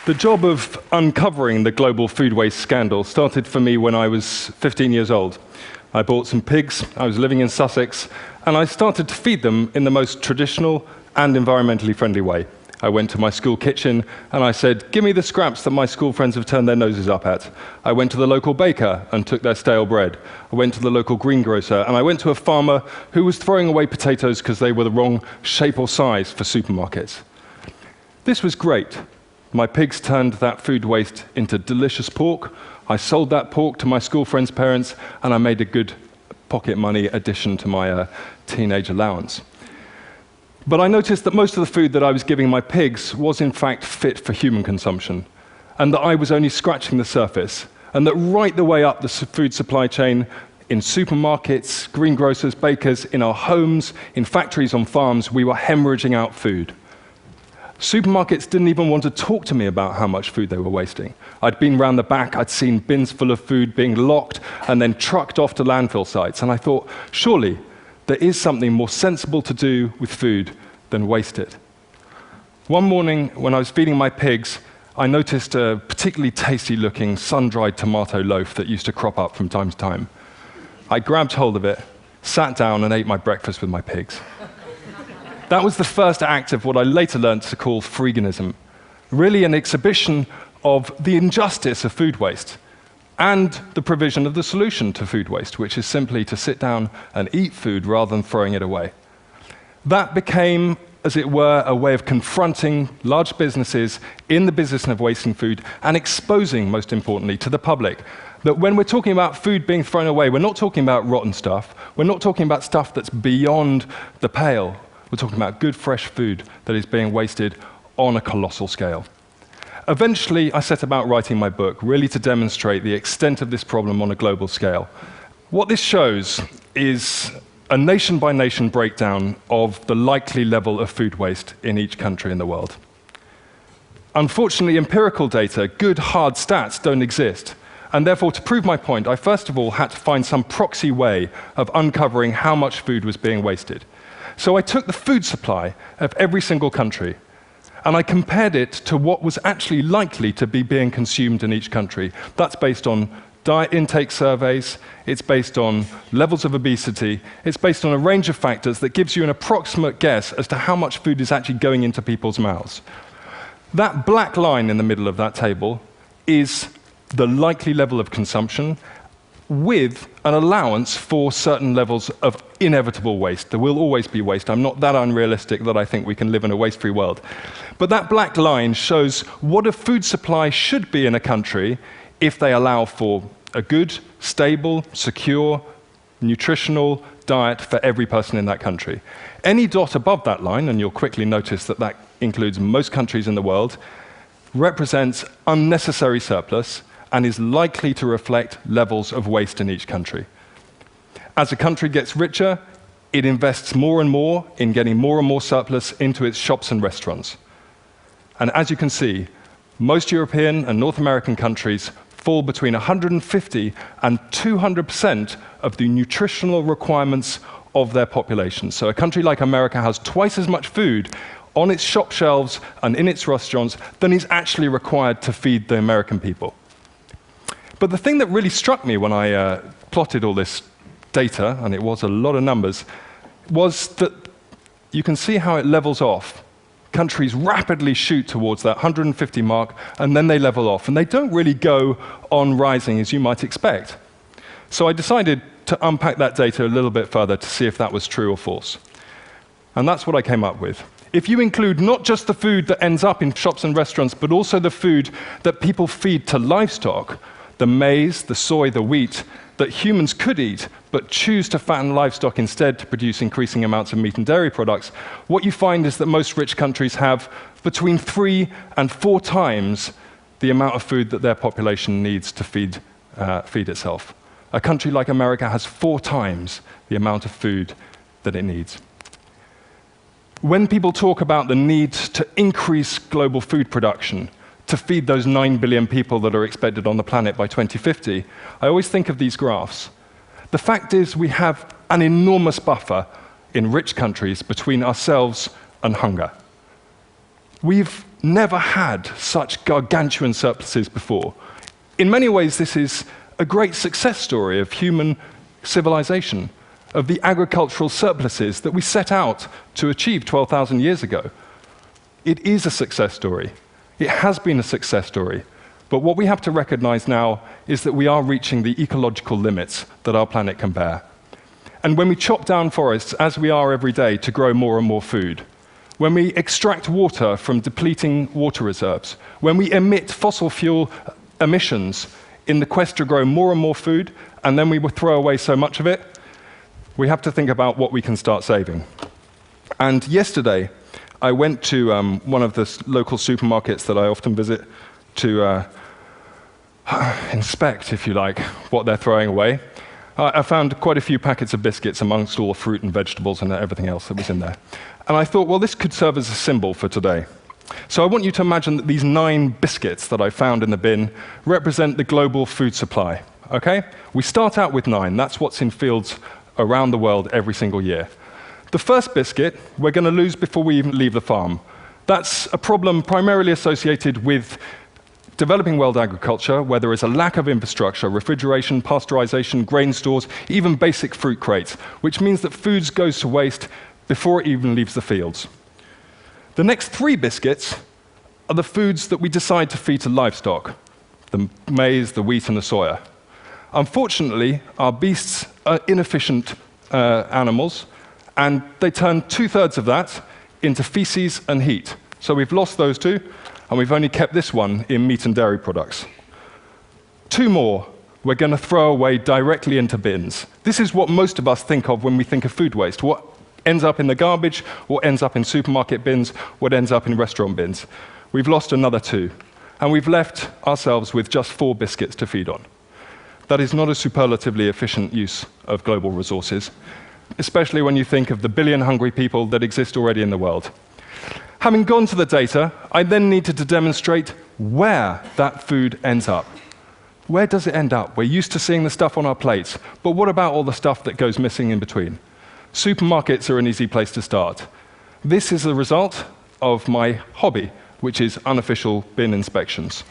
The job of uncovering the global food waste scandal started for me when I was 15 years old. I bought some pigs, I was living in Sussex, and I started to feed them in the most traditional and environmentally friendly way. I went to my school kitchen and I said, "Give me the scraps that my school friends have turned their noses up at." I went to the local baker and took their stale bread. I went to the local greengrocer and I went to a farmer who was throwing away potatoes because they were the wrong shape or size for supermarkets. This was great. My pigs turned that food waste into delicious pork. I sold that pork to my school friends' parents, and I made a good pocket money addition to my teenage allowance. But I noticed that most of the food that I was giving my pigs was in fact fit for human consumption, and that I was only scratching the surface, and that right the way up the food supply chain, in supermarkets, greengrocers, bakers, in our homes, in factories, on farms, we were hemorrhaging out food. Supermarkets didn't even want to talk to me about how much food they were wasting. I'd been round the back, I'd seen bins full of food being locked and then trucked off to landfill sites, and I thought, surely there is something more sensible to do with food than waste it. One morning, when I was feeding my pigs, I noticed a particularly tasty-looking sun-dried tomato loaf that used to crop up from time to time. I grabbed hold of it, sat down, and ate my breakfast with my pigs. That was the first act of what I later learned to call freeganism, really an exhibition of the injustice of food waste and the provision of the solution to food waste, which is simply to sit down and eat food rather than throwing it away. That became, as it were, a way of confronting large businesses in the business of wasting food and exposing, most importantly, to the public that when we're talking about food being thrown away, we're not talking about rotten stuff, we're not talking about stuff that's beyond the pale. We're talking about good, fresh food that is being wasted on a colossal scale. Eventually, I set about writing my book, really to demonstrate the extent of this problem on a global scale. What this shows is a nation-by-nation breakdown of the likely level of food waste in each country in the world. Unfortunately, empirical data, good, hard stats, don't exist. And therefore, to prove my point, I first of all had to find some proxy way of uncovering how much food was being wasted. So I took the food supply of every single country, and I compared it to what was actually likely to be being consumed in each country. That's based on diet intake surveys, it's based on levels of obesity, it's based on a range of factors that gives you an approximate guess as to how much food is actually going into people's mouths. That black line in the middle of that table is the likely level of consumption, with an allowance for certain levels of inevitable waste. There will always be waste. I'm not that unrealistic that I think we can live in a waste-free world. But that black line shows what a food supply should be in a country if they allow for a good, stable, secure, nutritional diet for every person in that country. Any dot above that line, and you'll quickly notice that that includes most countries in the world, represents unnecessary surplus and is likely to reflect levels of waste in each country. As a country gets richer, it invests more and more in getting more and more surplus into its shops and restaurants. And as you can see, most European and North American countries fall between 150 and 200% of the nutritional requirements of their population. So a country like America has twice as much food on its shop shelves and in its restaurants than is actually required to feed the American people. But the thing that really struck me when I plotted all this data, and it was a lot of numbers, was that you can see how it levels off. Countries rapidly shoot towards that 150 mark, and then they level off. And they don't really go on rising as you might expect. So I decided to unpack that data a little bit further to see if that was true or false. And that's what I came up with. If you include not just the food that ends up in shops and restaurants, but also the food that people feed to livestock, the maize, the soy, the wheat, that humans could eat, but choose to fatten livestock instead to produce increasing amounts of meat and dairy products, what you find is that most rich countries have between 3 and 4 times the amount of food that their population needs to feed itself. A country like America has 4 times the amount of food that it needs. When people talk about the need to increase global food production, to feed those 9 billion people that are expected on the planet by 2050, I always think of these graphs. The fact is we have an enormous buffer in rich countries between ourselves and hunger. We've never had such gargantuan surpluses before. In many ways, this is a great success story of human civilization, of the agricultural surpluses that we set out to achieve 12,000 years ago. It is a success story. It has been a success story. But what we have to recognize now is that we are reaching the ecological limits that our planet can bear. And when we chop down forests, as we are every day, to grow more and more food, when we extract water from depleting water reserves, when we emit fossil fuel emissions in the quest to grow more and more food, and then we will throw away so much of it, we have to think about what we can start saving. And yesterday, I went to one of the local supermarkets that I often visit to inspect, if you like, what they're throwing away. I found quite a few packets of biscuits amongst all the fruit and vegetables and everything else that was in there. And I thought, well, this could serve as a symbol for today. So I want you to imagine that these 9 biscuits that I found in the bin represent the global food supply, okay? We start out with 9. That's what's in fields around the world every single year. The first biscuit we're going to lose before we even leave the farm. That's a problem primarily associated with developing world agriculture, where there is a lack of infrastructure, refrigeration, pasteurization, grain stores, even basic fruit crates, which means that food goes to waste before it even leaves the fields. The next 3 biscuits are the foods that we decide to feed to livestock, the maize, the wheat, and the soya. Unfortunately, our beasts are inefficient animals, and they turn 2/3 of that into feces and heat. So we've lost those 2, and we've only kept this one in meat and dairy products. 2 more we're going to throw away directly into bins. This is what most of us think of when we think of food waste. What ends up in the garbage, what ends up in supermarket bins, what ends up in restaurant bins. We've lost another 2, and we've left ourselves with just 4 biscuits to feed on. That is not a superlatively efficient use of global resources, especially when you think of the billion hungry people that exist already in the world. Having gone to the data, I then needed to demonstrate where that food ends up. Where does it end up? We're used to seeing the stuff on our plates, but what about all the stuff that goes missing in between? Supermarkets are an easy place to start. This is the result of my hobby, which is unofficial bin inspections.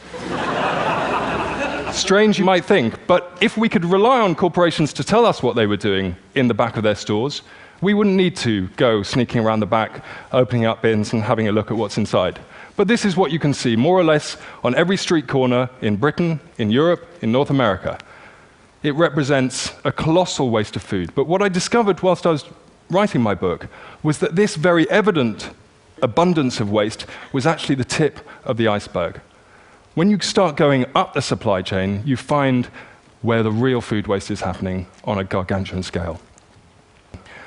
Strange, you might think, but if we could rely on corporations to tell us what they were doing in the back of their stores, we wouldn't need to go sneaking around the back, opening up bins and having a look at what's inside. But this is what you can see, more or less, on every street corner in Britain, in Europe, in North America. It represents a colossal waste of food. But what I discovered whilst I was writing my book was that this very evident abundance of waste was actually the tip of the iceberg. When you start going up the supply chain, you find where the real food waste is happening on a gargantuan scale.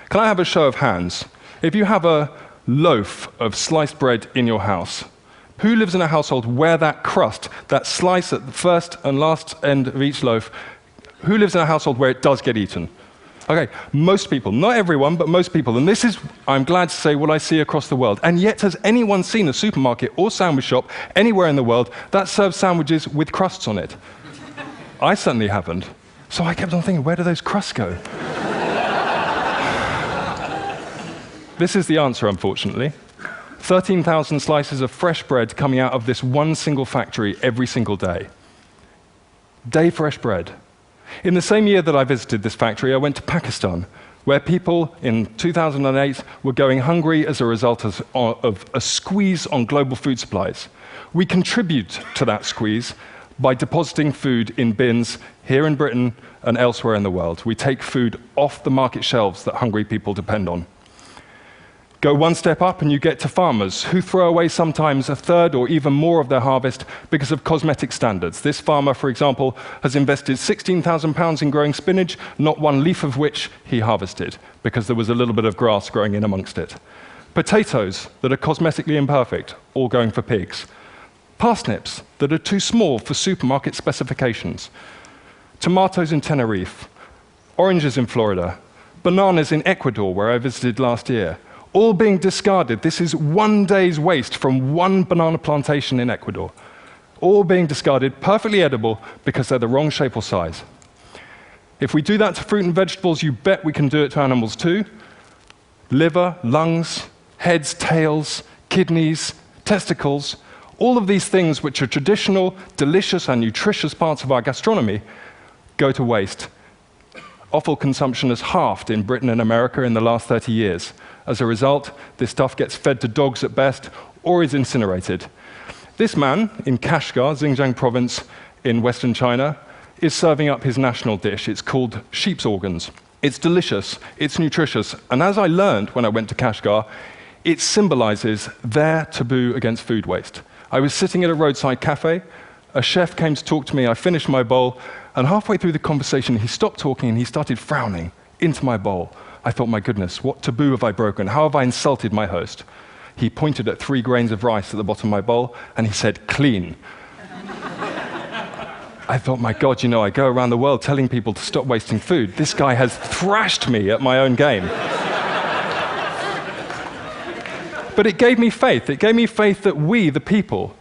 Can I have a show of hands? If you have a loaf of sliced bread in your house, who lives in a household where that crust, that slice at the first and last end of each loaf, who lives in a household where it does get eaten? Okay, most people, not everyone, but most people. And this is, I'm glad to say, what I see across the world. And yet, has anyone seen a supermarket or sandwich shop anywhere in the world that serves sandwiches with crusts on it? I certainly haven't. So I kept on thinking, where do those crusts go? This is the answer, unfortunately. 13,000 slices of fresh bread coming out of this one single factory every single day. Day fresh bread. In the same year that I visited this factory, I went to Pakistan, where people in 2008 were going hungry as a result of a squeeze on global food supplies. We contribute to that squeeze by depositing food in bins here in Britain and elsewhere in the world. We take food off the market shelves that hungry people depend on. Go one step up and you get to farmers who throw away sometimes 1/3 or even more of their harvest because of cosmetic standards. This farmer, for example, has invested £16,000 in growing spinach, not one leaf of which he harvested because there was a little bit of grass growing in amongst it. Potatoes that are cosmetically imperfect, all going for pigs. Parsnips that are too small for supermarket specifications. Tomatoes in Tenerife. Oranges in Florida. Bananas in Ecuador, where I visited last year. All being discarded. This is one day's waste from one banana plantation in Ecuador. All being discarded, perfectly edible, because they're the wrong shape or size. If we do that to fruit and vegetables, you bet we can do it to animals too. Liver, lungs, heads, tails, kidneys, testicles, all of these things which are traditional, delicious, and nutritious parts of our gastronomy go to waste. Offal consumption has halved in Britain and America in the last 30 years. As a result, this stuff gets fed to dogs at best or is incinerated. This man in Kashgar, Xinjiang province in Western China, is serving up his national dish. It's called sheep's organs. It's delicious, it's nutritious, and as I learned when I went to Kashgar, it symbolizes their taboo against food waste. I was sitting at a roadside cafe, a chef came to talk to me, I finished my bowl, and halfway through the conversation he stopped talking and he started frowning into my bowl. I thought, my goodness, what taboo have I broken? How have I insulted my host? He pointed at 3 grains of rice at the bottom of my bowl and he said, clean. I thought, my God, you know, I go around the world telling people to stop wasting food. This guy has thrashed me at my own game. But it gave me faith. It gave me faith that we, the people,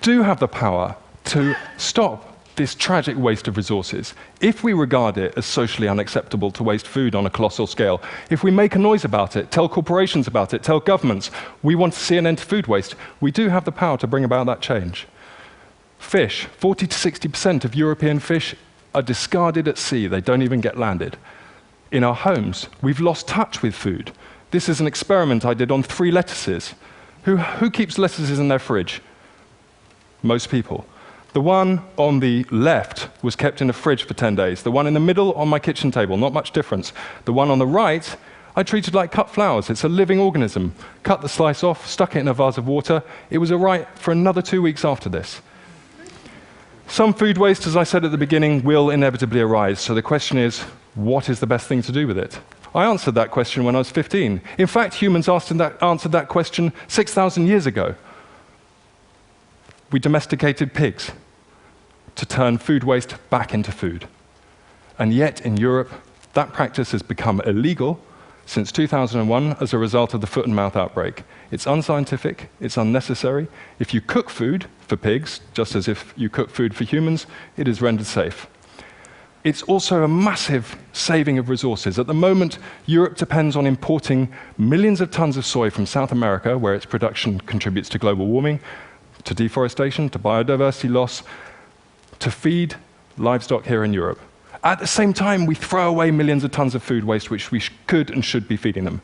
do have the power to stop this tragic waste of resources. If we regard it as socially unacceptable to waste food on a colossal scale, if we make a noise about it, tell corporations about it, tell governments, we want to see an end to food waste, we do have the power to bring about that change. Fish, 40 to 60% of European fish are discarded at sea. They don't even get landed. In our homes, we've lost touch with food. This is an experiment I did on 3 lettuces. Who keeps lettuces in their fridge? Most people. The one on the left was kept in a fridge for 10 days. The one in the middle on my kitchen table, not much difference. The one on the right, I treated like cut flowers. It's a living organism. Cut the slice off, stuck it in a vase of water. It was all right for another 2 weeks after this. Some food waste, as I said at the beginning, will inevitably arise. So the question is, what is the best thing to do with it? I answered that question when I was 15. In fact, humans answered that question 6,000 years ago. We domesticated pigs to turn food waste back into food. And yet, in Europe, that practice has become illegal since 2001 as a result of the foot and mouth outbreak. It's unscientific, it's unnecessary. If you cook food for pigs, just as if you cook food for humans, it is rendered safe. It's also a massive saving of resources. At the moment, Europe depends on importing millions of tons of soy from South America, where its production contributes to global warming, to deforestation, to biodiversity loss, to feed livestock here in Europe. At the same time, we throw away millions of tons of food waste, which we could and should be feeding them.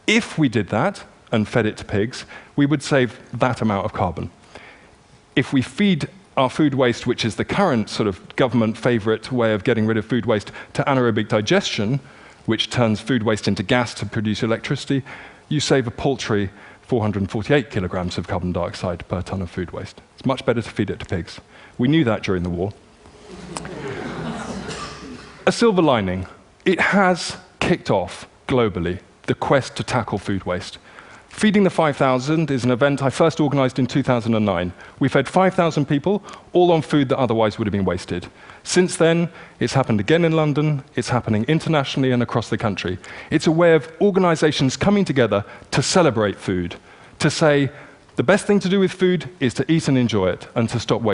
If we did that and fed it to pigs, we would save that amount of carbon. If we feed our food waste, which is the current sort of government favorite way of getting rid of food waste, to anaerobic digestion, which turns food waste into gas to produce electricity, you save a paltry 448 kilograms of carbon dioxide per ton of food waste. It's much better to feed it to pigs. We knew that during the war. A silver lining. It has kicked off globally the quest to tackle food waste. Feeding the 5,000 is an event I first organized in 2009. We fed 5,000 people, all on food that otherwise would have been wasted. Since then, it's happened again in London, it's happening internationally and across the country. It's a way of organizations coming together to celebrate food, to say the best thing to do with food is to eat and enjoy it, and to stop wasting.